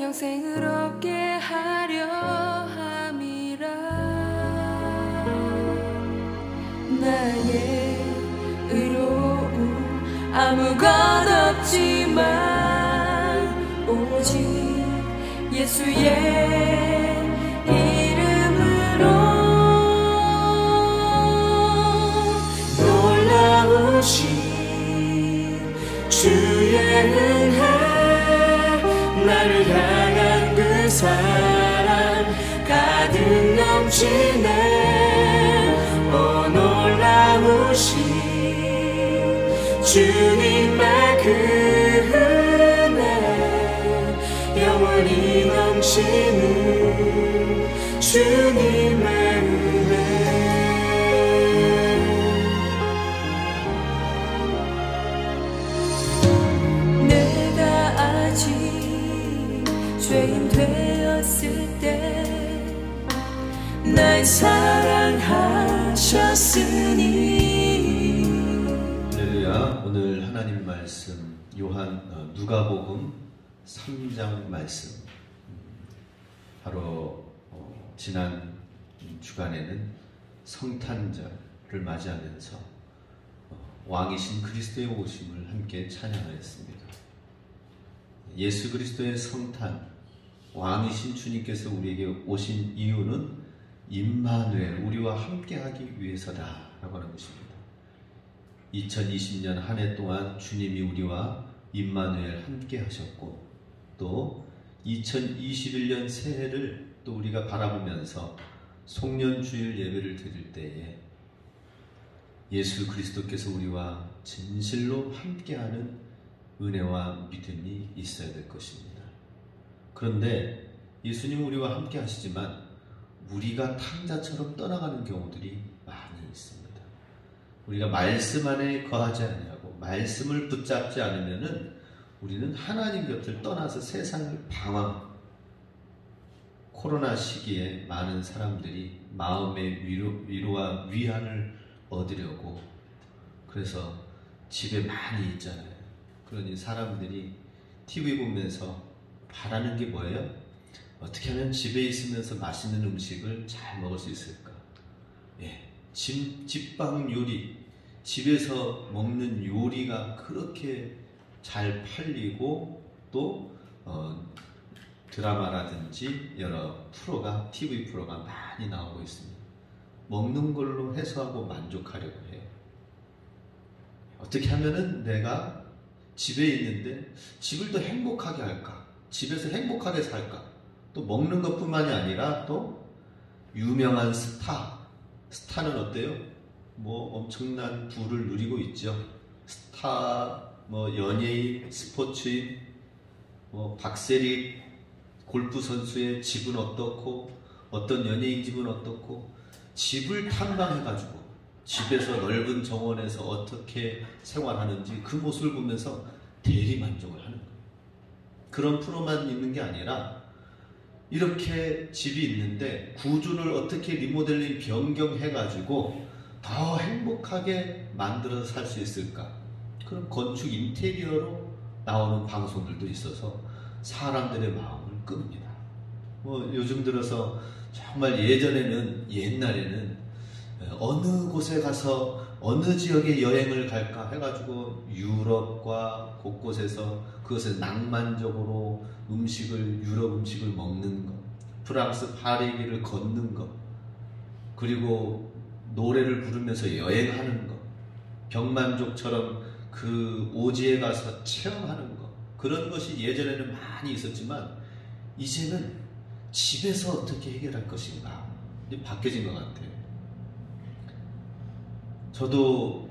평생 의롭게 하려 함이라. 나의 의로움 아무것 없지만 오직 예수의 이름으로 놀라우신 주의 은혜 나를 향한 그 사랑 가득 넘치네. 오 놀라우신 주님의 그 은혜 영원히 넘치는 주님의 은혜. 죄인 되었을 때 날 사랑하셨으니. 할렐루야. 오늘 하나님 말씀 누가복음 3장 말씀. 바로 지난 주간에는 성탄절을 맞이하면서 왕이신 그리스도의 오심을 함께 찬양하였습니다. 예수 그리스도의 성탄, 왕이신 주님께서 우리에게 오신 이유는 임마누엘, 우리와 함께하기 위해서다라고 하는 것입니다. 2020년 한 해 동안 주님이 우리와 임마누엘 함께하셨고, 또 2021년 새해를 또 우리가 바라보면서 송년주일 예배를 드릴 때에 예수 그리스도께서 우리와 진실로 함께하는 은혜와 믿음이 있어야 될 것입니다. 그런데 예수님 우리와 함께 하시지만 우리가 탕자처럼 떠나가는 경우들이 많이 있습니다. 우리가 말씀 안에 거하지 아니하고 말씀을 붙잡지 않으면은 우리는 하나님 곁을 떠나서 세상을 방황. 코로나 시기에 많은 사람들이 마음의 위로와 위안을 얻으려고 그래서 집에 많이 있잖아요. 그러니 사람들이 TV 보면서 바라는 게 뭐예요? 어떻게 하면 집에 있으면서 맛있는 음식을 잘 먹을 수 있을까? 집방 요리, 집에서 먹는 요리가 그렇게 잘 팔리고 또 드라마라든지 여러 프로가, TV 프로가 많이 나오고 있습니다. 먹는 걸로 해소하고 만족하려고 해요. 어떻게 하면은 내가 집에 있는데 집을 더 행복하게 할까? 집에서 행복하게 살까? 또 먹는 것뿐만이 아니라 또 유명한 스타는 어때요? 뭐 엄청난 부를 누리고 있죠. 스타, 뭐 연예인, 스포츠인, 뭐 박세리 골프 선수의 집은 어떻고 어떤 연예인 집은 어떻고 집을 탐방해가지고 집에서 넓은 정원에서 어떻게 생활하는지 그 모습을 보면서 대리만족을 하는 거예요. 그런 프로만 있는 게 아니라 이렇게 집이 있는데 구조를 어떻게 리모델링 변경해가지고 더 행복하게 만들어서 살 수 있을까? 그런 건축 인테리어로 나오는 방송들도 있어서 사람들의 마음을 끕니다. 뭐 요즘 들어서 정말 옛날에는 어느 곳에 가서 어느 지역에 여행을 갈까 해가지고 유럽과 곳곳에서 그것을 낭만적으로 유럽 음식을 먹는 것, 프랑스 파리 길을 걷는 것, 그리고 노래를 부르면서 여행하는 것, 병만족처럼 그 오지에 가서 체험하는 것, 그런 것이 예전에는 많이 있었지만 이제는 집에서 어떻게 해결할 것인가 이제 바뀌어진 것 같아요. 저도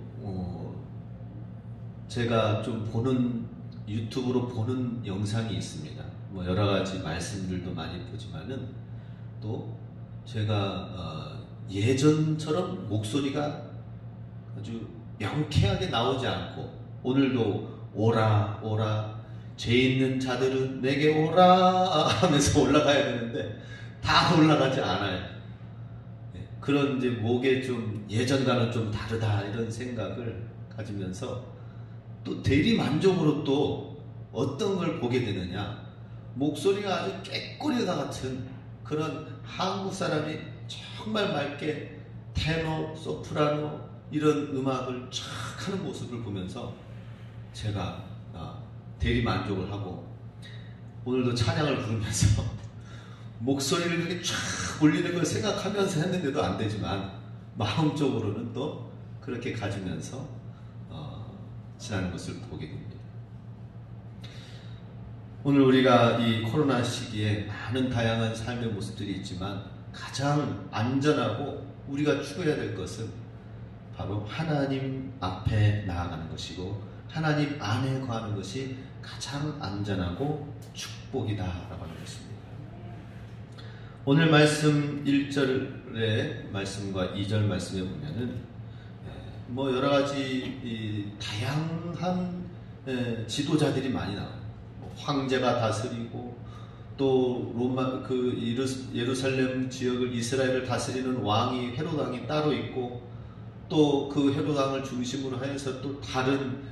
제가 좀 유튜브로 보는 영상이 있습니다. 뭐 여러 가지 말씀들도 많이 보지만은 또 제가 예전처럼 목소리가 아주 명쾌하게 나오지 않고 오늘도 오라 죄 있는 자들은 내게 오라 하면서 올라가야 되는데 다 올라가지 않아요. 그런 이제 목에 좀 예전과는 좀 다르다 이런 생각을 가지면서 또 대리만족으로 또 어떤 걸 보게 되느냐, 목소리가 아주 깨꼬리가 같은 그런 한국 사람이 정말 맑게 테너, 소프라노 이런 음악을 쫙 하는 모습을 보면서 제가 대리 만족을 하고 오늘도 찬양을 부르면서 목소리를 그렇게 쫙 올리는 걸 생각하면서 했는데도 안 되지만 마음적으로는 또 그렇게 가지면서 지나는 것을 보게 됩니다. 오늘 우리가 이 코로나 시기에 많은 다양한 삶의 모습들이 있지만 가장 안전하고 우리가 추구해야 될 것은 바로 하나님 앞에 나아가는 것이고 하나님 안에 거하는 것이 가장 안전하고 축복이다라고 하는 것입니다. 오늘 말씀 1절의 말씀과 2절 말씀에 보면은 여러 가지 다양한 지도자들이 많이 나와요. 황제가 다스리고 또 로마 예루살렘 지역을 이스라엘을 다스리는 왕이 헤롯 왕이 따로 있고 또 그 헤롯 왕을 중심으로 하여서 또 다른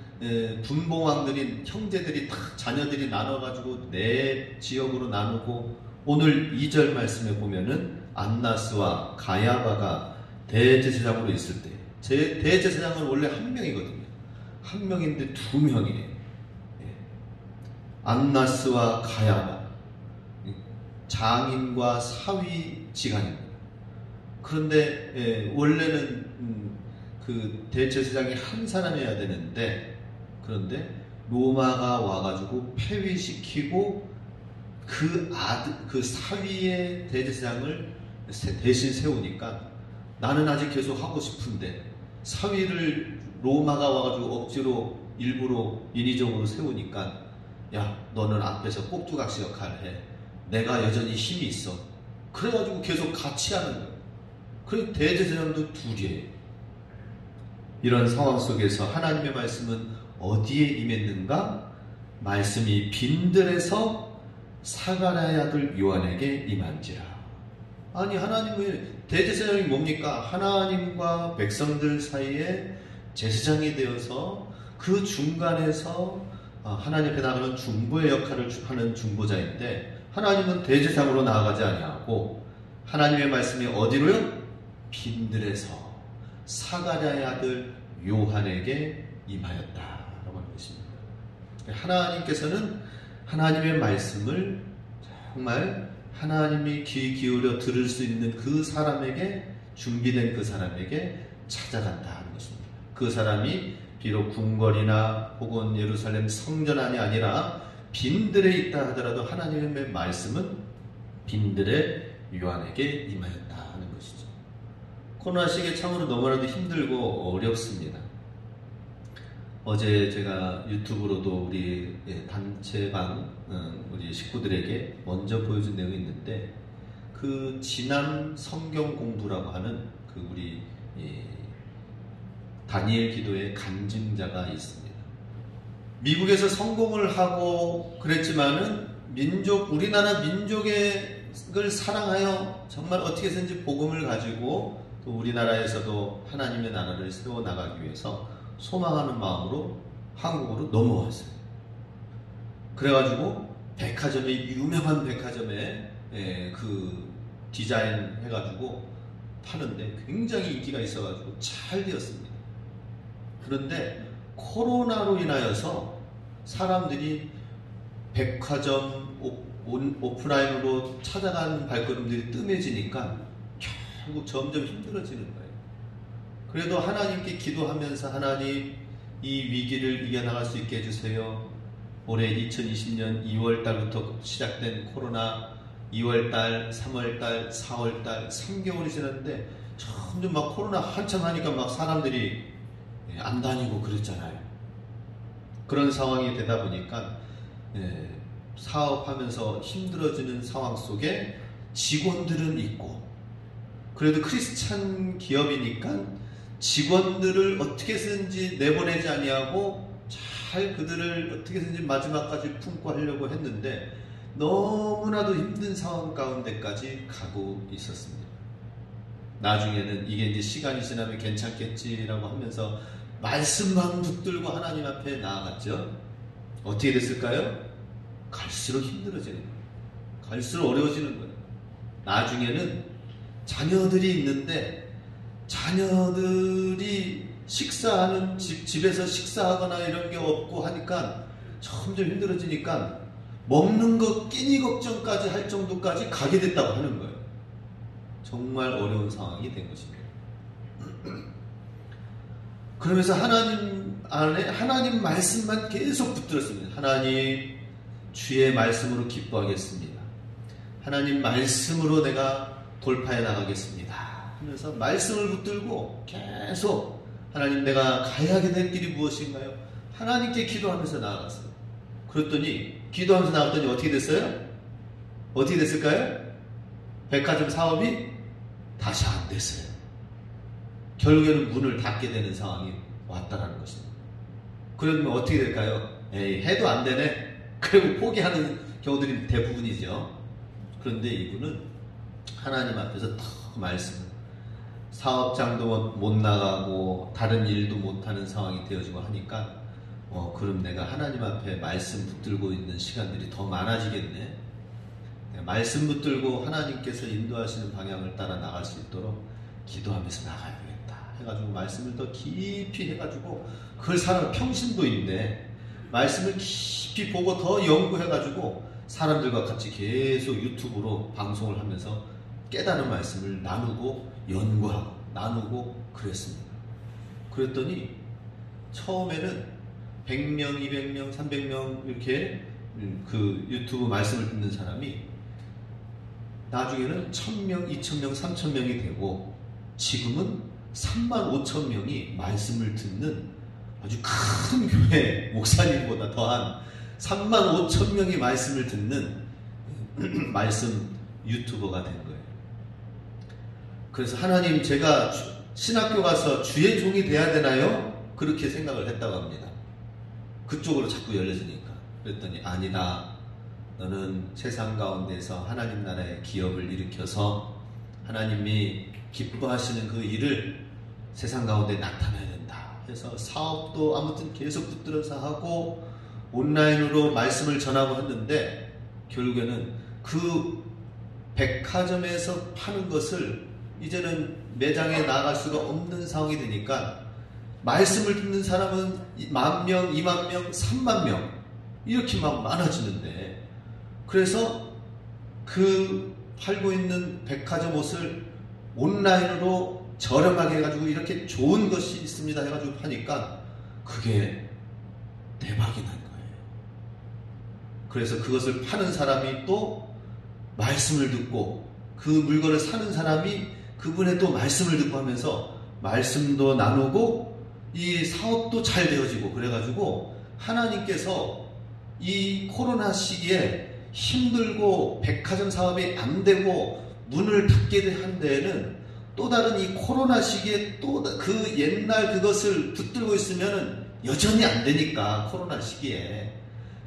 분봉왕들인 형제들이 다 자녀들이 나눠가지고 네 지역으로 나누고 오늘 2절 말씀에 보면은 안나스와 가야바가 대제사장으로 있을 때 대제사장은 원래 한 명이거든요. 한 명인데 두 명이에요. 안나스와 가야바 장인과 사위지간입니다. 그런데 원래는 그 대제사장이 한 사람이어야 되는데 그런데 로마가 와가지고 폐위시키고 그 사위의 대제사장을 대신 세우니까 나는 아직 계속 하고 싶은데 사위를 로마가 와가지고 억지로 일부러 인위적으로 세우니까 야 너는 앞에서 꼭두각시 역할을 해. 내가 여전히 힘이 있어. 그래가지고 계속 같이 하는 거예요. 그리고 대제사장도 둘이에요. 이런 상황 속에서 하나님의 말씀은 어디에 임했는가? 말씀이 빈들에서 사가랴의 아들 요한에게 임한지라. 아니 하나님의 대제사장이 뭡니까? 하나님과 백성들 사이에 제사장이 되어서 그 중간에서 하나님 앞에 나가는 중보의 역할을 하는 중보자인데 하나님은 대제사장으로 나아가지 아니하고 하나님의 말씀이 어디로요? 빈들에서 사가랴의 아들 요한에게 임하였다라고 하는 것입니다. 하나님께서는 하나님의 말씀을 정말 하나님이 귀 기울여 들을 수 있는 그 사람에게 준비된 그 사람에게 찾아간다 하는 것입니다. 그 사람이 비록 궁궐이나 혹은 예루살렘 성전 안이 아니라 빈들에 있다 하더라도 하나님의 말씀은 빈들의 요한에게 임하였다 하는 것이죠. 코로나 시기에 참으로 너무나도 힘들고 어렵습니다. 어제 제가 유튜브로도 우리 단체방 우리 식구들에게 먼저 보여준 내용이 있는데 그 진암 성경 공부라고 하는 그 우리 다니엘 기도의 간증자가 있습니다. 미국에서 성공을 하고 그랬지만은 우리나라 민족을 사랑하여 정말 어떻게 해서든지 복음을 가지고 또 우리나라에서도 하나님의 나라를 세워나가기 위해서 소망하는 마음으로 한국으로 넘어왔어요. 그래가지고 유명한 백화점에 그 디자인 해가지고 파는데 굉장히 인기가 있어가지고 잘 되었습니다. 그런데 코로나로 인하여서 사람들이 백화점 오프라인으로 찾아간 발걸음들이 뜸해지니까 결국 점점 힘들어지는 거예요. 그래도 하나님께 기도하면서 하나님 이 위기를 이겨나갈 수 있게 해주세요. 올해 2020년 2월달부터 시작된 코로나 2월달, 3월달, 4월달 3개월이 지났는데 점점 막 코로나 한참 하니까 막 사람들이 안 다니고 그랬잖아요. 그런 상황이 되다 보니까 사업하면서 힘들어지는 상황 속에 직원들은 있고 그래도 크리스찬 기업이니까 직원들을 어떻게 해서든지 내보내지 아니하고 잘 그들을 어떻게 해서든지 마지막까지 품고 하려고 했는데 너무나도 힘든 상황 가운데까지 가고 있었습니다. 나중에는 이게 이제 시간이 지나면 괜찮겠지라고 하면서 말씀만 붙들고 하나님 앞에 나아갔죠. 어떻게 됐을까요? 갈수록 힘들어지는 거예요. 갈수록 어려워지는 거예요. 나중에는 자녀들이 있는데 자녀들이 식사하는 집에서 식사하거나 이런 게 없고 하니까 점점 힘들어지니까 먹는 거 끼니 걱정까지 할 정도까지 가게 됐다고 하는 거예요. 정말 어려운 상황이 된 것입니다. 그러면서 하나님 안에 하나님 말씀만 계속 붙들었습니다. 하나님 주의 말씀으로 기뻐하겠습니다. 하나님 말씀으로 내가 돌파해 나가겠습니다 하면서 말씀을 붙들고 계속 하나님 내가 가야 하게 될 길이 무엇인가요? 하나님께 기도하면서 나아갔어요. 그랬더니 기도하면서 나갔더니 어떻게 됐어요? 어떻게 됐을까요? 백화점 사업이 다시 안 됐어요. 결국에는 문을 닫게 되는 상황이 왔다라는 것입니다. 그러면 어떻게 될까요? 에이, 해도 안 되네. 그리고 포기하는 경우들이 대부분이죠. 그런데 이분은 하나님 앞에서 더 말씀을, 사업장도 못 나가고 다른 일도 못하는 상황이 되어지고 하니까 그럼 내가 하나님 앞에 말씀 붙들고 있는 시간들이 더 많아지겠네. 말씀 붙들고 하나님께서 인도하시는 방향을 따라 나갈 수 있도록 기도하면서 나가야 되겠다 해가지고 말씀을 더 깊이 해가지고 그걸 사람 평신도인데 말씀을 깊이 보고 더 연구해가지고 사람들과 같이 계속 유튜브로 방송을 하면서 깨달은 말씀을 나누고 연구하고 나누고 그랬습니다. 그랬더니 처음에는 100명, 200명, 300명 이렇게 그 유튜브 말씀을 듣는 사람이 나중에는 1000명, 2000명, 3000명이 되고 지금은 35,000명이 말씀을 듣는 아주 큰 교회 목사님보다 더한 35,000명이 말씀을 듣는 말씀 유튜버가 된 거예요. 그래서 하나님 제가 신학교 가서 주의 종이 돼야 되나요? 그렇게 생각을 했다고 합니다. 그쪽으로 자꾸 열려지니까. 그랬더니 아니다. 너는 세상 가운데서 하나님 나라의 기업을 일으켜서 하나님이 기뻐하시는 그 일을 세상 가운데 나타내야 된다. 그래서 사업도 아무튼 계속 붙들어서 하고 온라인으로 말씀을 전하고 했는데 결국에는 그 백화점에서 파는 것을 이제는 매장에 나갈 수가 없는 상황이 되니까 말씀을 듣는 사람은 10,000명, 20,000명, 30,000명 이렇게 막 많아지는데 그래서 그 팔고 있는 백화점 옷을 온라인으로 저렴하게 해가지고 이렇게 좋은 것이 있습니다 해가지고 파니까 그게 대박이 난 거예요. 그래서 그것을 파는 사람이 또 말씀을 듣고 그 물건을 사는 사람이 그분의 또 말씀을 듣고 하면서 말씀도 나누고 이 사업도 잘 되어지고 그래가지고 하나님께서 이 코로나 시기에 힘들고 백화점 사업이 안 되고 문을 닫게 한 데에는 또 다른 이 코로나 시기에 또 그 옛날 그것을 붙들고 있으면 여전히 안 되니까 코로나 시기에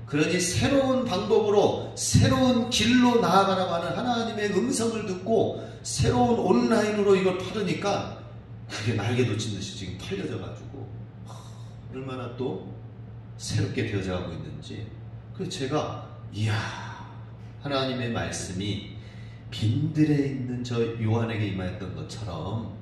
그러니 새로운 방법으로 새로운 길로 나아가라고 하는 하나님의 음성을 듣고 새로운 온라인으로 이걸 팔으니까 그게 날개 돋친 듯이 지금 팔려져 가지고 얼마나 또 새롭게 되어져 가고 있는지. 그래서 제가 이야 하나님의 말씀이 빈들에 있는 저 요한에게 임하였던 것처럼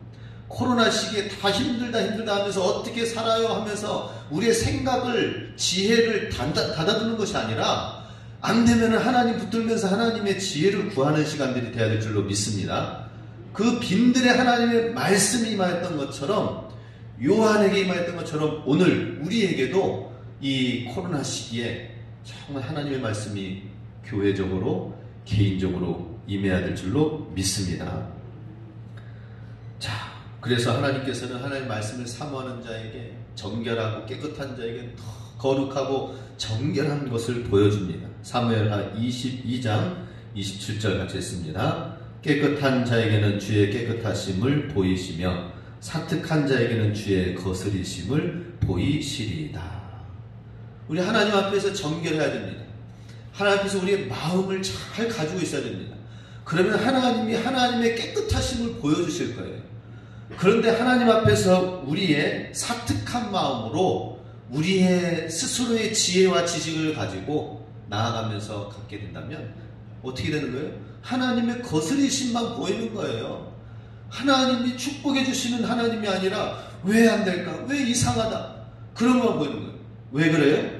코로나 시기에 다 힘들다 하면서 어떻게 살아요 하면서 우리의 생각을 지혜를 닫아두는 것이 아니라 안 되면 하나님 붙들면서 하나님의 지혜를 구하는 시간들이 되어야 될 줄로 믿습니다. 그 빈들에 하나님의 말씀이 임하였던 것처럼 요한에게 임하였던 것처럼 오늘 우리에게도 이 코로나 시기에 정말 하나님의 말씀이 교회적으로 개인적으로 임해야 될 줄로 믿습니다. 자, 그래서 하나님께서는 하나님의 말씀을 사모하는 자에게 정결하고 깨끗한 자에게 더 거룩하고 정결한 것을 보여줍니다. 사무엘하 22장 27절 같이 했습니다. 깨끗한 자에게는 주의 깨끗하심을 보이시며 사특한 자에게는 주의 거스리심을 보이시리이다. 우리 하나님 앞에서 정결해야 됩니다. 하나님 앞에서 우리의 마음을 잘 가지고 있어야 됩니다. 그러면 하나님이 하나님의 깨끗하심을 보여주실 거예요. 그런데 하나님 앞에서 우리의 사특한 마음으로 우리의 스스로의 지혜와 지식을 가지고 나아가면서 갖게 된다면 어떻게 되는 거예요? 하나님의 거스리심만 보이는 거예요. 하나님이 축복해 주시는 하나님이 아니라 왜 안 될까? 왜 이상하다? 그런 것만 보이는 거예요. 왜 그래요?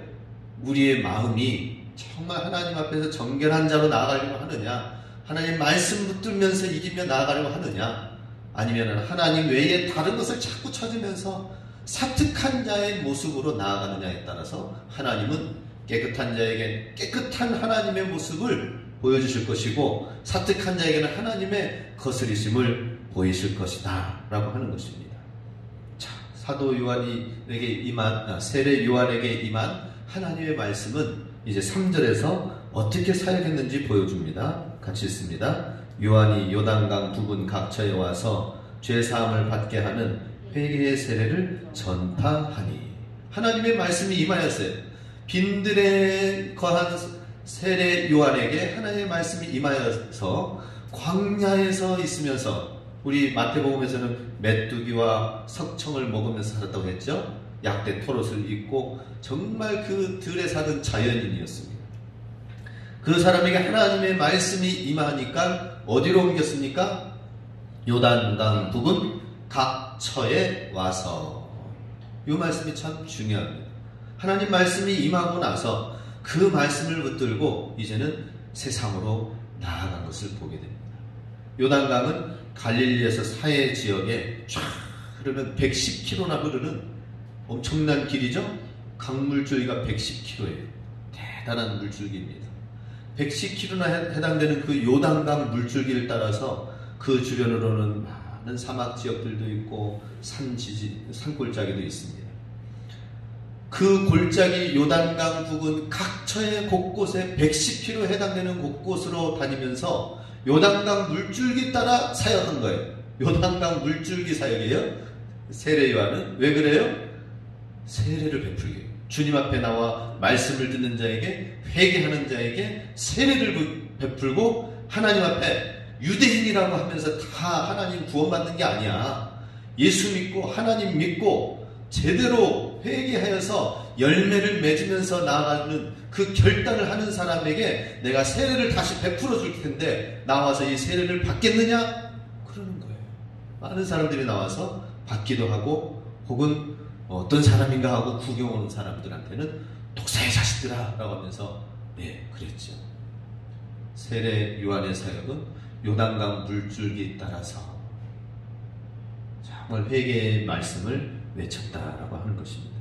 우리의 마음이 정말 하나님 앞에서 정결한 자로 나아가려고 하느냐? 하나님 말씀 붙들면서 이기며 나아가려고 하느냐? 아니면 하나님 외에 다른 것을 자꾸 찾으면서 사특한 자의 모습으로 나아가느냐에 따라서 하나님은 깨끗한 자에게 깨끗한 하나님의 모습을 보여주실 것이고 사특한 자에게는 하나님의 거스리심을 보이실 것이다 라고 하는 것입니다. 자, 사도 요한에게 임한, 세례 요한에게 임한 하나님의 말씀은 이제 3절에서 어떻게 사역했는지 보여줍니다. 같이 읽습니다. 요한이 요단강 부근 각처에 와서 죄사함을 받게 하는 회개의 세례를 전파하니. 하나님의 말씀이 임하였어요. 빈들에 거한 세례 요한에게 하나님의 말씀이 임하여서 광야에서 있으면서, 우리 마태복음에서는 메뚜기와 석청을 먹으면서 살았다고 했죠. 약대 토롯을 입고 정말 그 들에 사는 자연인이었습니다. 그 사람에게 하나님의 말씀이 임하니까 어디로 옮겼습니까? 요단강 부근 각처에 와서. 이 말씀이 참 중요합니다. 하나님 말씀이 임하고 나서 그 말씀을 붙들고 이제는 세상으로 나아간 것을 보게 됩니다. 요단강은 갈릴리에서 사해 지역에 쫙 흐르는 110km나 흐르는 엄청난 길이죠. 강물줄기가 110km예요. 대단한 물줄기입니다. 110km나 해당되는 그 요단강 물줄기를 따라서 그 주변으로는 많은 사막 지역들도 있고 산골짜기도 있습니다. 그 골짜기 요단강 부근 각처의 곳곳에 110km 해당되는 곳곳으로 다니면서 요단강 물줄기 따라 사역한 거예요. 요단강 물줄기 사역이에요. 세례 요한은 왜 그래요? 세례를 베풀게 해요. 주님 앞에 나와 말씀을 듣는 자에게, 회개하는 자에게 세례를 베풀고 하나님 앞에 유대인이라고 하면서 다 하나님 구원받는 게 아니야. 예수 믿고 하나님 믿고 제대로 회개하여서 열매를 맺으면서 나아가는 그 결단을 하는 사람에게 내가 세례를 다시 베풀어 줄 텐데 나와서 이 세례를 받겠느냐? 그러는 거예요. 많은 사람들이 나와서 받기도 하고 혹은 어떤 사람인가 하고 구경 오는 사람들한테는 독사의 자식들아 라고 하면서 네, 그랬죠. 세례 요한의 사역은 요단강 물줄기 따라서 정말 회개의 말씀을 외쳤다라고 하는 것입니다.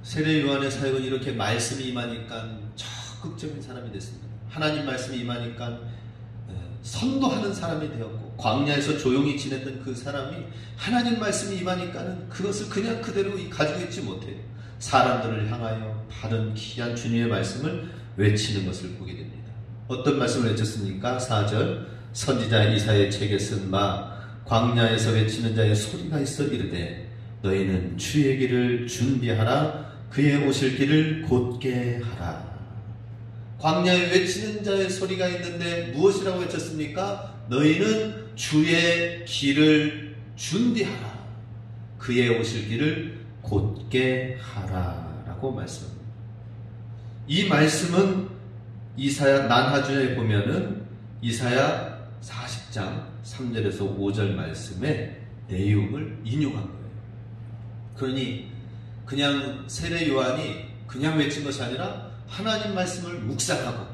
세례 요한의 사역은 이렇게 말씀이 임하니까 적극적인 사람이 됐습니다. 하나님 말씀이 임하니까 선도하는 사람이 되었고, 광야에서 조용히 지냈던 그 사람이 하나님 말씀이 임하니까는 그것을 그냥 그대로 가지고 있지 못해요. 사람들을 향하여 바른 귀한 주님의 말씀을 외치는 것을 보게 됩니다. 어떤 말씀을 외쳤습니까? 4절, 선지자 이사야의 책에 쓴 바 광야에서 외치는 자의 소리가 있어 이르되 너희는 주의 길을 준비하라, 그의 오실 길을 곧게 하라. 광야에 외치는 자의 소리가 있는데 무엇이라고 외쳤습니까? 너희는 주의 길을 준비하라, 그의 오실 길을 곧게 하라 라고 말씀합니다. 이 말씀은 이사야 난하주에 보면은 이사야 40장 3절에서 5절 말씀의 내용을 인용한 거예요. 그러니 그냥 세례 요한이 그냥 외친 것이 아니라 하나님 말씀을 묵상하고,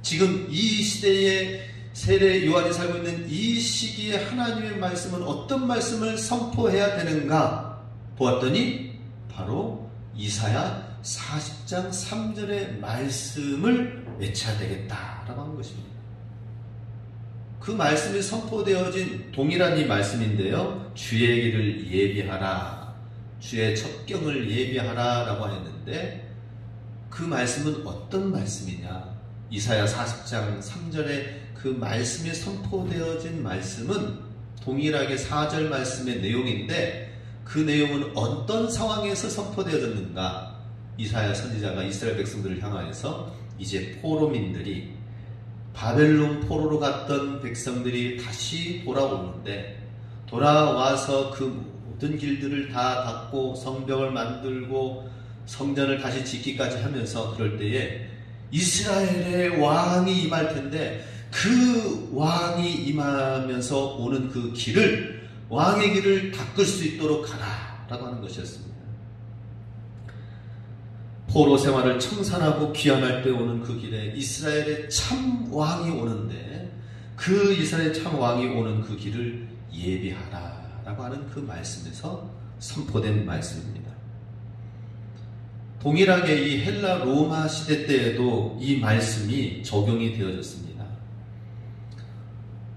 지금 이 시대에 세례 요한이 살고 있는 이 시기에 하나님의 말씀은 어떤 말씀을 선포해야 되는가 보았더니 바로 이사야 40장 3절의 말씀을 외쳐야 되겠다라고 하는 것입니다. 그 말씀이 선포되어진 동일한 이 말씀인데요, 주의 길을 예비하라, 주의 첩경을 예비하라 라고 했는데 그 말씀은 어떤 말씀이냐? 이사야 40장 3절에 그 말씀이 선포되어진 말씀은 동일하게 4절 말씀의 내용인데 그 내용은 어떤 상황에서 선포되어졌는가? 이사야 선지자가 이스라엘 백성들을 향하여서 이제 포로민들이 바벨론 포로로 갔던 백성들이 다시 돌아오는데, 돌아와서 그 모든 길들을 다 닫고 성벽을 만들고 성전을 다시 짓기까지 하면서 그럴 때에 이스라엘의 왕이 임할 텐데 그 왕이 임하면서 오는 그 길을, 왕의 길을 닦을 수 있도록 가라 라고 하는 것이었습니다. 포로 생활을 청산하고 귀환할 때 오는 그 길에 이스라엘의 참 왕이 오는데 그 이스라엘의 참 왕이 오는 그 길을 예비하라 라고 하는 그 말씀에서 선포된 말씀입니다. 동일하게 이 헬라 로마 시대 때에도 이 말씀이 적용이 되어졌습니다.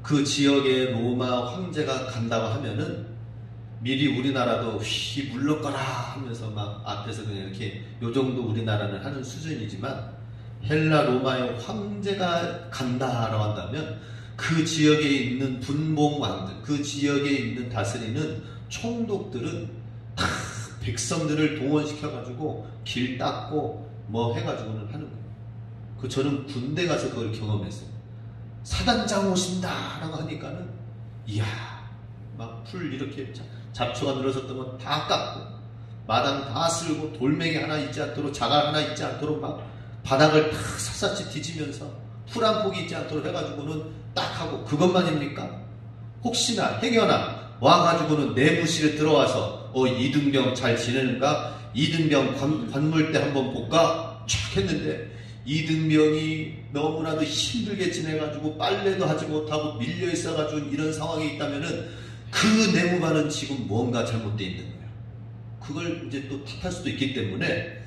그 지역에 로마 황제가 간다고 하면은 미리 우리나라도 휘 물러거라 하면서 막 앞에서 그냥 이렇게 요 정도 우리나라는 하는 수준이지만 헬라 로마의 황제가 간다라고 한다면 그 지역에 있는 분봉왕들, 그 지역에 있는 다스리는 총독들은 다 백성들을 동원시켜가지고 길 닦고 뭐 해가지고는 하는 거예요. 저는 군대 가서 그걸 경험했어요. 사단장 오신다 라고 하니까는 이야 막 풀 이렇게 잡초가 늘어섰던 건 다 깎고 마당 다 쓸고 돌멩이 하나 있지 않도록 자갈 하나 있지 않도록 막 바닥을 다 샅샅이 뒤지면서 풀 한 폭이 있지 않도록 해가지고는 딱 하고 그것만입니까? 혹시나 행여나 와가지고는 내무실에 들어와서 이등병 잘 지내는가? 이등병 관물대 한번 볼까? 촥 했는데 이등병이 너무나도 힘들게 지내가지고 빨래도 하지 못하고 밀려 있어가지고 이런 상황이 있다면은 그 내무반은 지금 뭔가 잘못되어 있는 거예요. 그걸 이제 또 탓할 수도 있기 때문에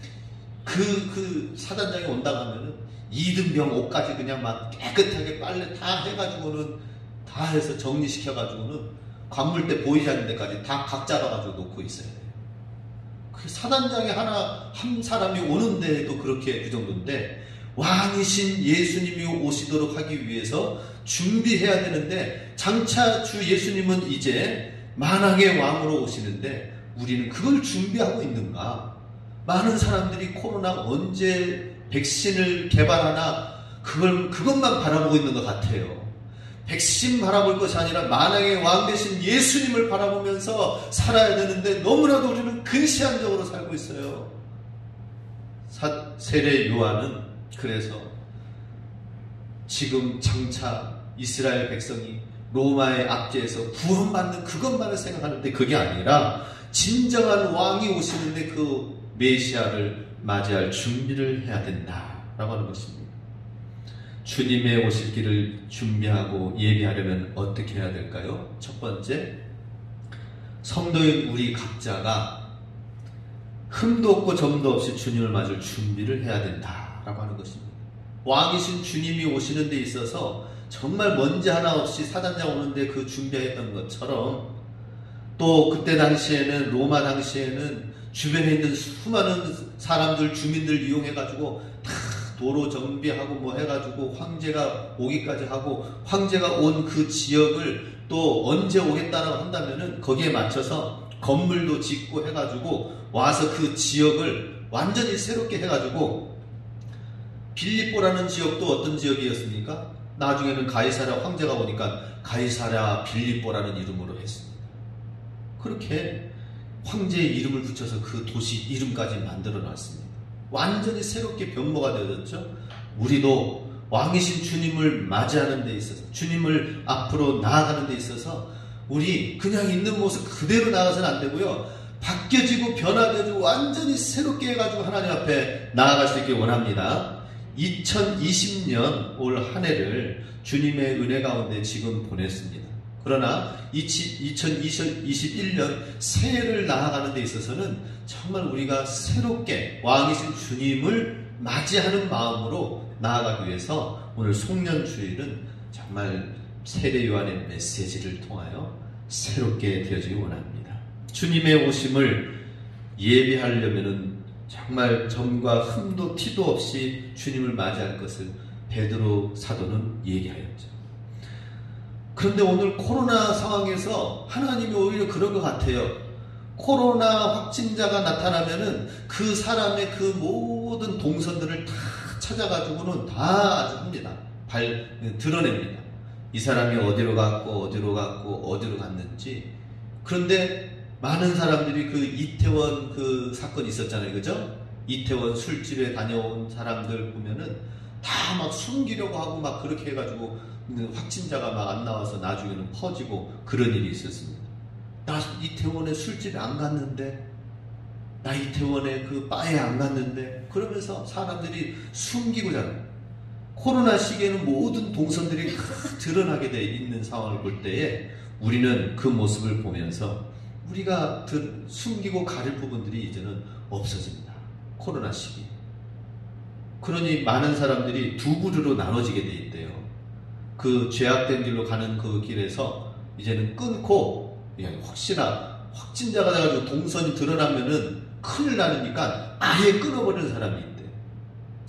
그 사단장이 온다고 하면은 이등병 옷까지 그냥 막 깨끗하게 빨래 다 해가지고는 다 해서 정리시켜가지고는 관물대 보이지 않는 데까지 다 각 잡아가지고 놓고 있어야 돼요. 그 사단장이 한 사람이 오는데도 그렇게 그 정도인데 왕이신 예수님이 오시도록 하기 위해서 준비해야 되는데 장차 주 예수님은 이제 만왕의 왕으로 오시는데 우리는 그걸 준비하고 있는가? 많은 사람들이 코로나 언제 백신을 개발하나 그것만 바라보고 있는 것 같아요. 백신 바라볼 것이 아니라 만왕의 왕 되신 예수님을 바라보면서 살아야 되는데 너무나도 우리는 근시안적으로 살고 있어요. 세례 요한은 그래서 지금 장차 이스라엘 백성이 로마의 압제에서 구원받는 그것만을 생각하는데 그게 아니라 진정한 왕이 오시는데 그 메시아를 맞이할 준비를 해야 된다라고 하는 것입니다. 주님의 오실 길을 준비하고 예비하려면 어떻게 해야 될까요? 첫 번째, 성도인 우리 각자가 흠도 없고 점도 없이 주님을 맞을 준비를 해야 된다라고 하는 것입니다. 왕이신 주님이 오시는 데 있어서 정말 먼지 하나 없이 사단장 오는데 그 준비했던 것처럼 또 그때 당시에는 로마 당시에는 주변에 있는 수많은 사람들 주민들 이용해가지고 다 도로 정비하고 뭐 해가지고 황제가 오기까지 하고 황제가 온 그 지역을 또 언제 오겠다라고 한다면은 거기에 맞춰서 건물도 짓고 해가지고 와서 그 지역을 완전히 새롭게 해가지고 빌립보라는 지역도 어떤 지역이었습니까? 나중에는 가이사랴 황제가 오니까 가이사랴 빌립보라는 이름으로 했습니다. 그렇게 황제의 이름을 붙여서 그 도시 이름까지 만들어 놨습니다. 완전히 새롭게 변모가 되어졌죠. 우리도 왕이신 주님을 맞이하는 데 있어서 주님을 앞으로 나아가는 데 있어서 우리 그냥 있는 모습 그대로 나가서는 안 되고요. 바뀌어지고 변화되고 완전히 새롭게 해가지고 하나님 앞에 나아갈 수 있길 원합니다. 2020년 올 한 해를 주님의 은혜 가운데 지금 보냈습니다. 그러나 2021년 새해를 나아가는 데 있어서는 정말 우리가 새롭게 왕이신 주님을 맞이하는 마음으로 나아가기 위해서 오늘 송년주일은 정말 세례 요한의 메시지를 통하여 새롭게 되어지기 원합니다. 주님의 오심을 예비하려면은 정말 점과 흠도 티도 없이 주님을 맞이할 것을 베드로 사도는 얘기하였죠. 그런데 오늘 코로나 상황에서 하나님이 오히려 그런 것 같아요. 코로나 확진자가 나타나면은 그 사람의 그 모든 동선들을 다 찾아가지고는 다 합니다. 드러냅니다. 이 사람이 어디로 갔고 어디로 갔는지. 그런데 많은 사람들이 그 이태원 그 사건이 있었잖아요. 그죠? 이태원 술집에 다녀온 사람들 보면은 다 막 숨기려고 하고 막 그렇게 해가지고 확진자가 막 안 나와서 나중에는 퍼지고 그런 일이 있었습니다. 나 이태원에 술집에 안 갔는데, 나 이태원에 그 바에 안 갔는데, 그러면서 사람들이 숨기고 자는, 코로나 시기에는 모든 동선들이 다 드러나게 돼 있는 상황을 볼 때에 우리는 그 모습을 보면서 우리가 숨기고 가릴 부분들이 이제는 없어집니다. 코로나 시기. 그러니 많은 사람들이 두 부류로 나눠지게 돼 있대요. 그 죄악된 길로 가는 그 길에서 이제는 끊고, 혹시나 확진자가 돼가지고 동선이 드러나면은 큰일 나니까 아예 끊어버리는 사람이 있대요.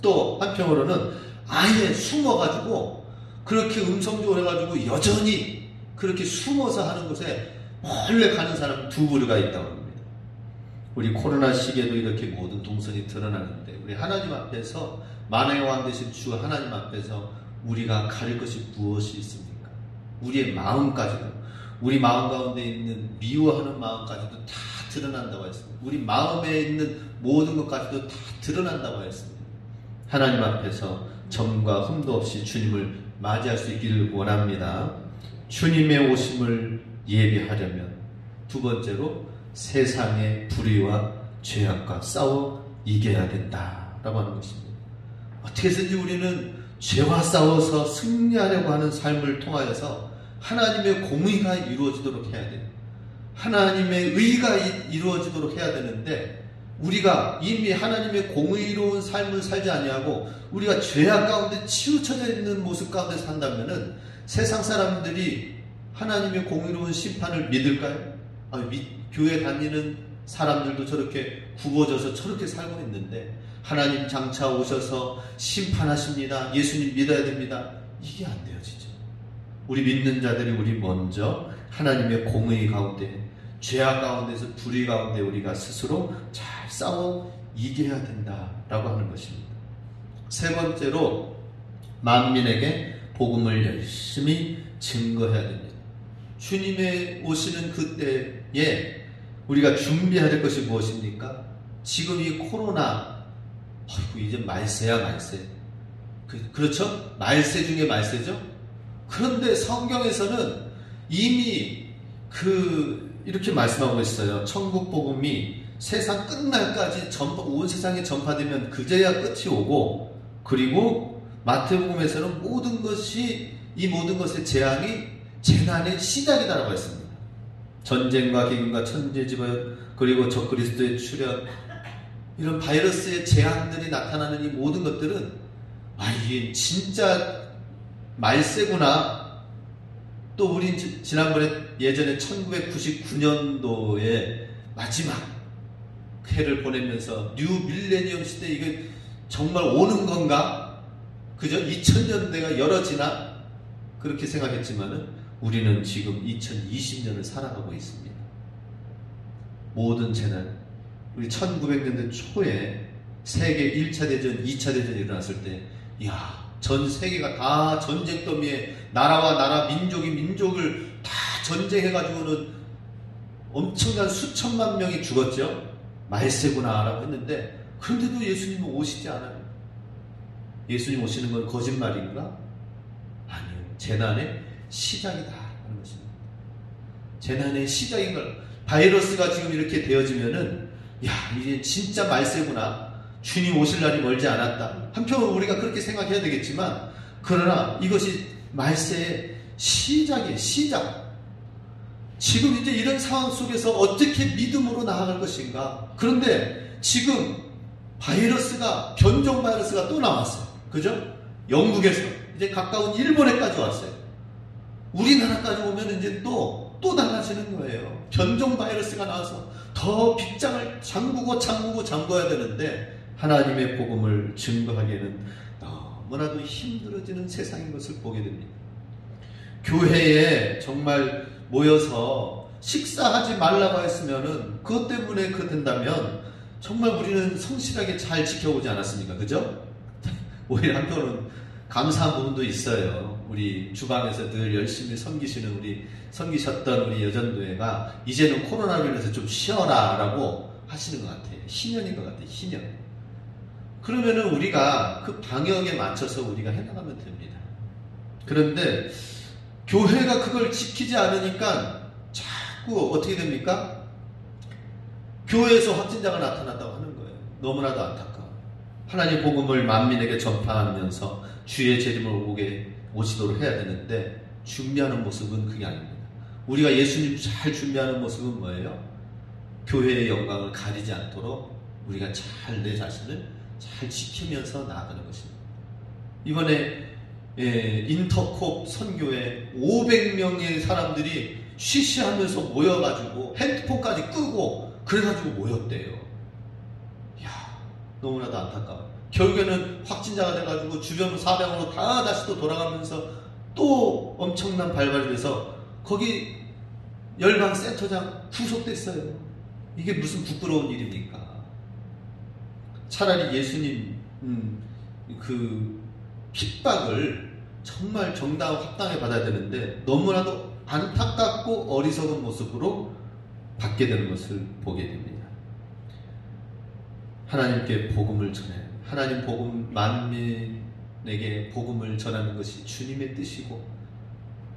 또 한편으로는 아예 숨어가지고 그렇게 음성적으로 해가지고 여전히 그렇게 숨어서 하는 곳에 몰래 가는 사람 두 부류가 있다고 합니다. 우리 코로나 시기에도 이렇게 모든 동선이 드러나는데 우리 하나님 앞에서 만왕의 왕 되신 주 하나님 앞에서 우리가 가릴 것이 무엇이 있습니까? 우리의 마음까지도, 우리 마음 가운데 있는 미워하는 마음까지도 다 드러난다고 했습니다. 우리 마음에 있는 모든 것까지도 다 드러난다고 했습니다. 하나님 앞에서 점과 흠도 없이 주님을 맞이할 수 있기를 원합니다. 주님의 오심을 예비하려면 두 번째로 세상의 불의와 죄악과 싸워 이겨야 된다라고 하는 것입니다. 어떻게 해서든지 우리는 죄와 싸워서 승리하려고 하는 삶을 통하여서 하나님의 공의가 이루어지도록 해야 돼요. 하나님의 의가 이루어지도록 해야 되는데 우리가 이미 하나님의 공의로운 삶을 살지 아니하고 우리가 죄악 가운데 치우쳐져 있는 모습 가운데 산다면은 세상 사람들이 하나님의 공의로운 심판을 믿을까요? 교회 다니는 사람들도 저렇게 굽어져서 저렇게 살고 있는데 하나님 장차 오셔서 심판하십니다. 예수님 믿어야 됩니다. 이게 안 돼요, 진짜. 우리 믿는 자들이 우리 먼저 하나님의 공의 가운데, 죄악 가운데서 불의 가운데 우리가 스스로 잘 싸워 이겨야 된다라고 하는 것입니다. 세 번째로 만민에게 복음을 열심히 증거해야 됩니다. 주님의 오시는 그때에 우리가 준비해야 될 것이 무엇입니까? 지금 이 코로나, 이제 말세야 말세. 그렇죠? 말세 중에 말세죠? 그런데 성경에서는 이미 이렇게 말씀하고 있어요. 천국 복음이 세상 끝날까지 온 세상에 전파되면 그제야 끝이 오고, 그리고 마태복음에서는 이 모든 것의 재난의 시작이다라고 했습니다. 전쟁과 기근과 천재지변, 그리고 적그리스도의 출현, 이런 바이러스의 재앙들이 나타나는 이 모든 것들은 이게 진짜 말세구나. 또 우리 지난번에 예전에 1999년도에 마지막 해를 보내면서 뉴 밀레니엄 시대 이게 정말 오는 건가? 그죠? 2000년대가 열어지나? 그렇게 생각했지만은 우리는 지금 2020년을 살아가고 있습니다. 모든 재난, 우리 1900년대 초에 세계 1차 대전, 2차 대전이 일어났을 때, 전 세계가 다 전쟁 더미에 나라와 나라, 민족이 민족을 다 전쟁해가지고는 엄청난 수천만 명이 죽었죠. 말세구나라고 했는데, 그런데도 예수님은 오시지 않아요. 예수님 오시는 건 거짓말인가? 아니요. 재난의 시작이다 하는 것입니다. 재난의 시작인 걸, 바이러스가 지금 이렇게 되어지면은 이제 진짜 말세구나. 주님 오실 날이 멀지 않았다. 한편으로 우리가 그렇게 생각해야 되겠지만, 그러나 이것이 말세의 시작이에요. 시작. 지금 이제 이런 상황 속에서 어떻게 믿음으로 나아갈 것인가. 그런데 지금 변종 바이러스가 또 나왔어요. 그죠? 영국에서 이제 가까운 일본에까지 왔어요. 우리나라까지 오면 이제 또 달라지는 거예요. 변종 바이러스가 나와서 더 빗장을 잠궈야 되는데, 하나님의 복음을 증거하기에는 너무나도 힘들어지는 세상인 것을 보게 됩니다. 교회에 정말 모여서 식사하지 말라고 했으면은 그것 때문에 된다면 정말 우리는 성실하게 잘 지켜오지 않았습니까? 그죠? 오히려 한편으로는 감사한 부분도 있어요. 우리 주방에서 늘 열심히 섬기셨던 우리 여전도회가 이제는 코로나로 인해서 좀 쉬어라 라고 하시는 것 같아요. 희년인 것 같아요. 희년. 그러면은 우리가 그 방역에 맞춰서 우리가 해나가면 됩니다. 그런데 교회가 그걸 지키지 않으니까 자꾸 어떻게 됩니까? 교회에서 확진자가 나타났다고 하는 거예요. 너무나도 안타까워요. 하나님 복음을 만민에게 전파하면서 주의 재림을 오시도록 해야 되는데 준비하는 모습은 그게 아닙니다. 우리가 예수님 잘 준비하는 모습은 뭐예요? 교회의 영광을 가리지 않도록 우리가 잘 내 자신을 잘 지키면서 나아가는 것입니다. 이번에 인터콥 선교에 500명의 사람들이 쉬쉬하면서 모여가지고 핸드폰까지 끄고 그래가지고 모였대요. 이야, 너무나도 안타까워. 결국에는 확진자가 돼가지고 주변 사방으로 다 다시 또 돌아가면서 또 엄청난 발발이 돼서 거기 열방센터장 구속됐어요. 이게 무슨 부끄러운 일입니까? 차라리 예수님 그 핍박을 정말 정당하고 합당하게 받아야 되는데 너무나도 안타깝고 어리석은 모습으로 받게 되는 것을 보게 됩니다. 하나님께 복음을 전해요. 하나님 복음 만민에게 복음을 전하는 것이 주님의 뜻이고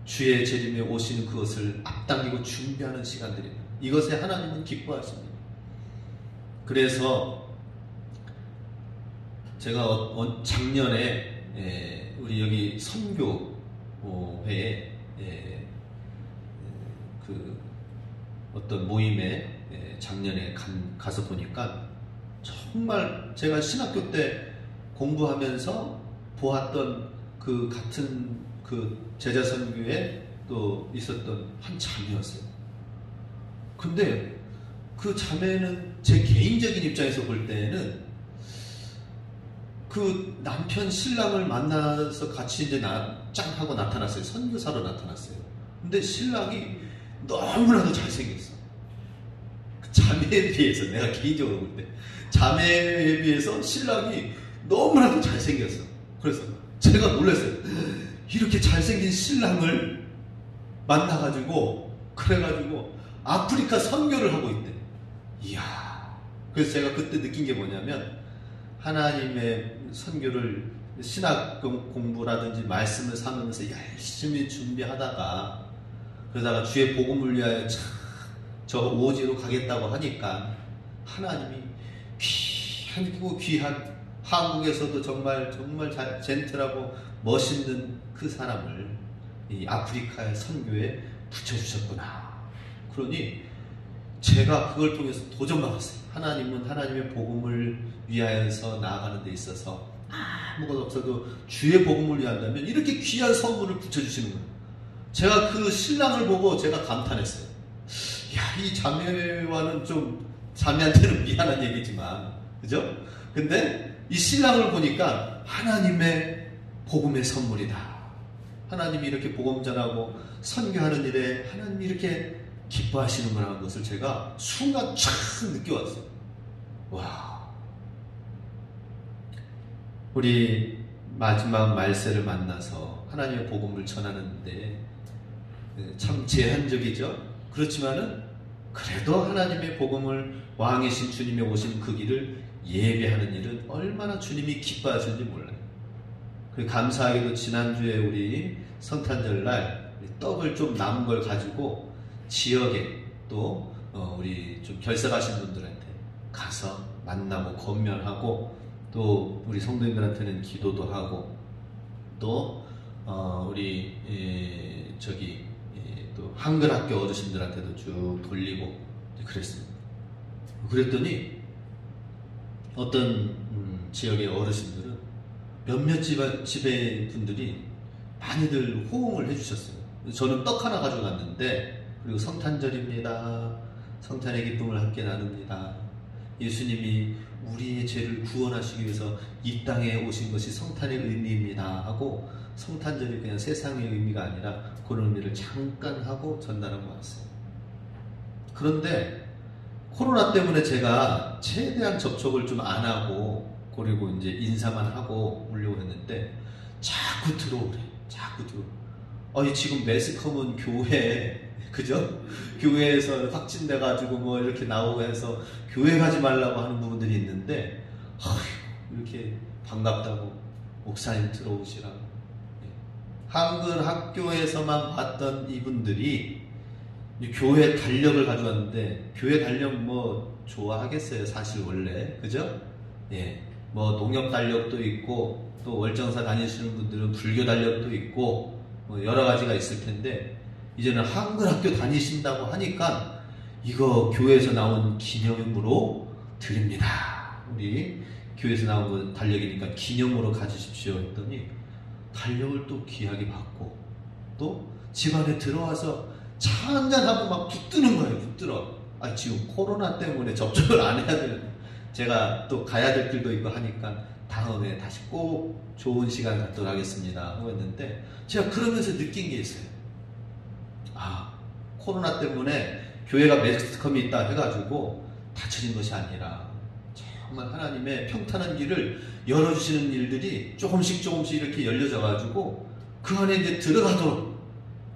주의 재림에 오시는 그것을 앞당기고 준비하는 시간들입니다. 이것에 하나님은 기뻐하십니다. 그래서 제가 작년에 우리 여기 선교회에 그 어떤 모임에 작년에 가서 보니까 정말 제가 신학교 때 공부하면서 보았던 그 같은 그 제자 선교에 또 있었던 한 자매였어요. 근데 그 자매는 제 개인적인 입장에서 볼 때는 그 남편 신랑을 만나서 같이 이제 짱 하고 나타났어요. 선교사로 나타났어요. 근데 신랑이 너무나도 잘생겼어. 그 자매에 비해서 내가 개인적으로 볼 때 자매에 비해서 신랑이 너무나도 잘생겼어. 그래서 제가 놀랐어요. 이렇게 잘생긴 신랑을 만나가지고 그래가지고 아프리카 선교를 하고 있대. 이야. 그래서 제가 그때 느낀 게 뭐냐면 하나님의 선교를 신학 공부라든지 말씀을 삼으면서 열심히 준비하다가 그러다가 주의 복음을 위하여 저 오지로 가겠다고 하니까 하나님이 귀한 한국에서도 정말 젠틀하고 멋있는 그 사람을 이 아프리카의 선교에 붙여주셨구나. 그러니 제가 그걸 통해서 도전받았어요. 하나님은 하나님의 복음을 위하여서 나아가는 데 있어서 아무것도 없어도 주의 복음을 위한다면 이렇게 귀한 선물을 붙여주시는 거예요. 제가 그 신랑을 보고 제가 감탄했어요. 야, 이 자매와는 좀 자매한테는 미안한 얘기지만 그죠? 근데 이 신랑을 보니까 하나님의 복음의 선물이다. 하나님이 이렇게 복음 전하고 선교하는 일에 하나님이 이렇게 기뻐하시는구나 하는 것을 제가 순간 촥 느껴왔어요. 와. 우리 마지막 말세를 만나서 하나님의 복음을 전하는데 참 제한적이죠. 그렇지만은 그래도 하나님의 복음을 왕이신 주님이 오신 그 길을 예배하는 일은 얼마나 주님이 기뻐하시는지 몰라요. 감사하게도 지난주에 우리 성탄절날 떡을 좀 남은 걸 가지고 지역에 또 우리 좀 결석하신 분들한테 가서 만나고 건면하고 또 우리 성도님들한테는 기도도 하고 또 우리 또 한글학교 어르신들한테도 쭉 돌리고 그랬습니다. 그랬더니 어떤 지역의 어르신들은 몇몇 집의 분들이 많이들 호응을 해주셨어요. 저는 떡 하나 가지고 갔는데 그리고 성탄절입니다. 성탄의 기쁨을 함께 나눕니다. 예수님이 우리의 죄를 구원하시기 위해서 이 땅에 오신 것이 성탄의 의미입니다 하고 성탄절이 그냥 세상의 의미가 아니라 그런 의미를 잠깐 하고 전달한 것 같아요. 그런데 코로나 때문에 제가 최대한 접촉을 좀 안 하고 그리고 이제 인사만 하고 오려고 했는데 자꾸 들어오래. 자꾸 들어오래. 지금 매스컴은 교회 그죠? 교회에서 확진돼가지고 뭐 이렇게 나오고 해서 교회 가지 말라고 하는 부분들이 있는데 이렇게 반갑다고 목사님 들어오시라고. 한글 학교에서만 봤던 이분들이 교회 달력을 가져왔는데, 교회 달력 뭐 좋아하겠어요, 사실 원래. 그죠? 예. 뭐 농협 달력도 있고, 또 월정사 다니시는 분들은 불교 달력도 있고, 뭐 여러 가지가 있을 텐데, 이제는 한글 학교 다니신다고 하니까 이거 교회에서 나온 기념으로 드립니다. 우리 교회에서 나온 거 달력이니까 기념으로 가지십시오 했더니 달력을 또 귀하게 받고, 또 집안에 들어와서 차 한잔하고 막 붙드는 거예요. 붙들어. 아, 지금 코로나 때문에 접촉을 안 해야 되는데, 제가 또 가야 될 길도 있고 하니까 다음에 다시 꼭 좋은 시간 갖도록 하겠습니다 하고 했는데, 제가 그러면서 느낀 게 있어요. 아, 코로나 때문에 교회가 매스컴이 있다 해가지고 닫혀진 것이 아니라 정말 하나님의 평탄한 길을 열어주시는 일들이 조금씩 이렇게 열려져가지고 그 안에 이제 들어가도록,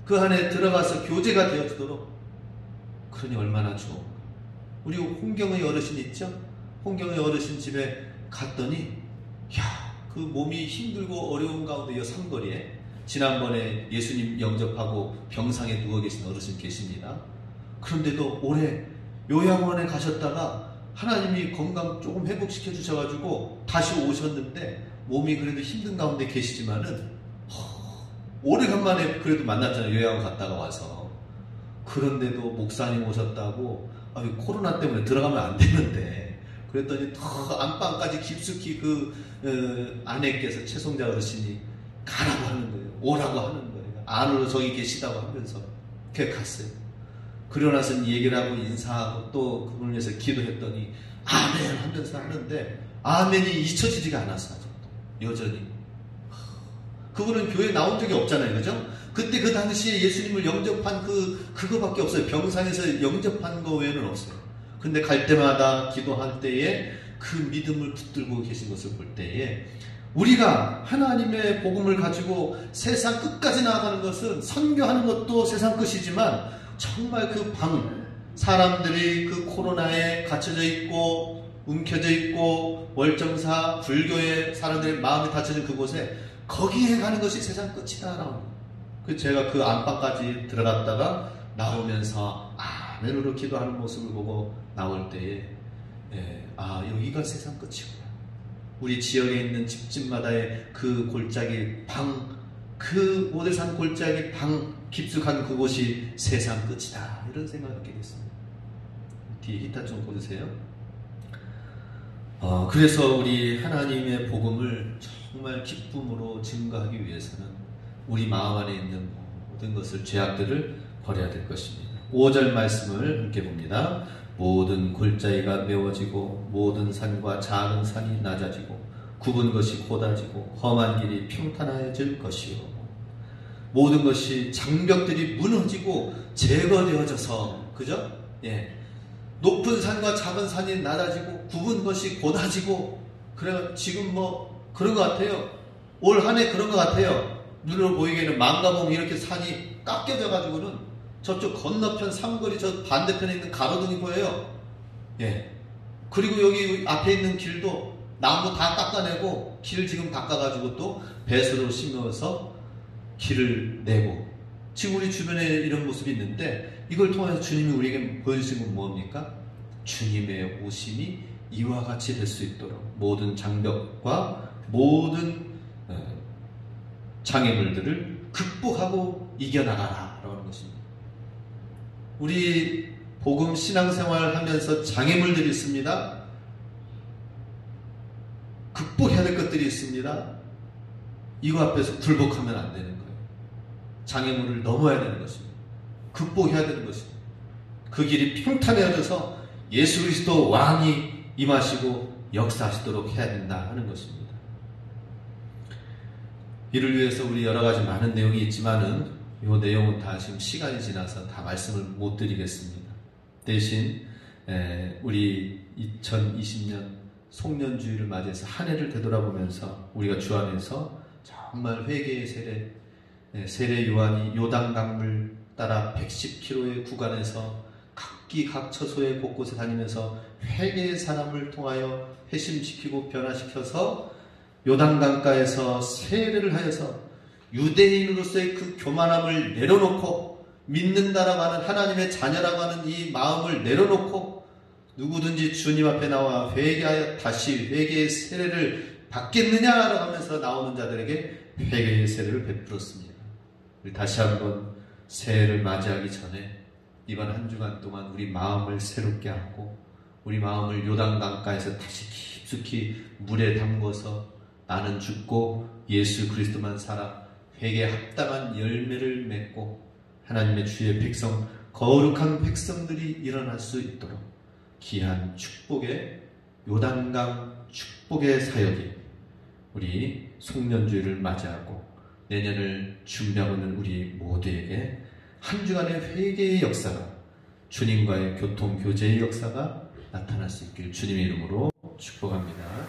그 안에 들어가서 교제가 되어지도록, 그러니 얼마나 좋은가. 우리 홍경의 어르신 있죠? 홍경의 어르신 집에 갔더니, 야, 그 몸이 힘들고 어려운 가운데 이 삼거리에 지난번에 예수님 영접하고 병상에 누워 계신 어르신 계십니다. 그런데도 올해 요양원에 가셨다가 하나님이 건강 조금 회복시켜 주셔가지고 다시 오셨는데, 몸이 그래도 힘든 가운데 계시지만은 오래간만에 그래도 만났잖아요. 요양원 갔다가 와서. 그런데도 목사님 오셨다고, 코로나 때문에 들어가면 안 되는데, 그랬더니 더 안방까지 깊숙이 아내께서 최송자 어르신이 가라고 하는 거예요. 오라고 하는 거예요. 안으로 저기 계시다고 하면서 그렇게 갔어요. 그러고 나서 얘기를 하고 인사하고 또 그분을 위해서 기도했더니 아멘 하면서 하는데, 아멘이 잊혀지지가 않았어요. 여전히. 그분은 교회 나온 적이 없잖아요. 그죠? 그때 그 당시에 예수님을 영접한 그거밖에 없어요. 병상에서 영접한 거 외에는 없어요. 근데 갈 때마다 기도할 때에 그 믿음을 붙들고 계신 것을 볼 때에, 우리가 하나님의 복음을 가지고 세상 끝까지 나아가는 것은, 선교하는 것도 세상 끝이지만, 정말 사람들이 그 코로나에 갇혀져 있고 움켜져 있고 월정사 불교의 사람들의 마음이 닫혀진 그곳에, 거기에 가는 것이 세상 끝이다. 제가 그 안방까지 들어갔다가 나오면서 아멘으로 기도하는 모습을 보고 나올 때에, 여기가 세상 끝이구나. 우리 지역에 있는 집집마다의 그 골짜기 방, 그 오대산 골짜기 방 깊숙한 그곳이 세상 끝이다, 이런 생각을 갖게 됐습니다. 뒤에 히타 좀 보세요. 그래서 우리 하나님의 복음을 정말 기쁨으로 증거하기 위해서는 우리 마음 안에 있는 모든 것을, 죄악들을 버려야 될 것입니다. 5절 말씀을 함께 봅니다. 모든 골짜기가 메워지고 모든 산과 작은 산이 낮아지고 굽은 것이 곧아지고 험한 길이 평탄해질 것이요. 모든 것이, 장벽들이 무너지고 제거되어져서, 그죠? 예. 높은 산과 작은 산이 낮아지고 굽은 것이 곧아지고, 그래 지금 뭐 그런 것 같아요. 올 한 해 그런 것 같아요. 눈으로 보이기에는 망가봉 이렇게 산이 깎여져 가지고는 저쪽 건너편 삼거리 저 반대편에 있는 가로등이 보여요. 예. 그리고 여기 앞에 있는 길도 나무 다 깎아내고 길 지금 닦아가지고 또 배수로 심어서 길을 내고, 지금 우리 주변에 이런 모습이 있는데, 이걸 통해서 주님이 우리에게 보여주신 건 뭡니까? 주님의 오심이 이와 같이 될 수 있도록 모든 장벽과 모든 장애물들을 극복하고 이겨나가라 라고 하는 것입니다. 우리 복음 신앙생활 하면서 장애물들이 있습니다. 극복해야 될 것들이 있습니다. 이거 앞에서 굴복하면 안 되는 거예요. 장애물을 넘어야 되는 것입니다. 극복해야 되는 것입니다. 그 길이 평탄해져서 예수 그리스도 왕이 임하시고 역사하시도록 해야 된다 하는 것입니다. 이를 위해서 우리 여러 가지 많은 내용이 있지만은 이 내용은 다 지금 시간이 지나서 다 말씀을 못 드리겠습니다. 대신 우리 2020년 송년주의를 맞이해서 한 해를 되돌아보면서 우리가 주 안에서 정말 회개의 세례 요한이 요단강물 따라 110km의 구간에서 각기 각 처소의 곳곳에 다니면서 회개의 사람을 통하여 회심시키고 변화시켜서 요단강가에서 세례를 하여서 유대인으로서의 그 교만함을 내려놓고 믿는다라고 하는 하나님의 자녀라고 하는 이 마음을 내려놓고 누구든지 주님 앞에 나와 회개하여 다시 회개의 세례를 받겠느냐라고 하면서 나오는 자들에게 회개의 세례를 베풀었습니다. 우리 다시 한번 새해를 맞이하기 전에 이번 한 주간 동안 우리 마음을 새롭게 하고 우리 마음을 요단강가에서 다시 깊숙이 물에 담궈서 나는 죽고 예수 그리스도만 살아 회개에 합당한 열매를 맺고 하나님의 주의 백성, 거룩한 백성들이 일어날 수 있도록 귀한 축복의 요단강 축복의 사역이 우리 송년주일을 맞이하고 내년을 준비하고 있는 우리 모두에게 한 주간의 회개의 역사가, 주님과의 교통 교제의 역사가 나타날 수 있길 주님의 이름으로 축복합니다.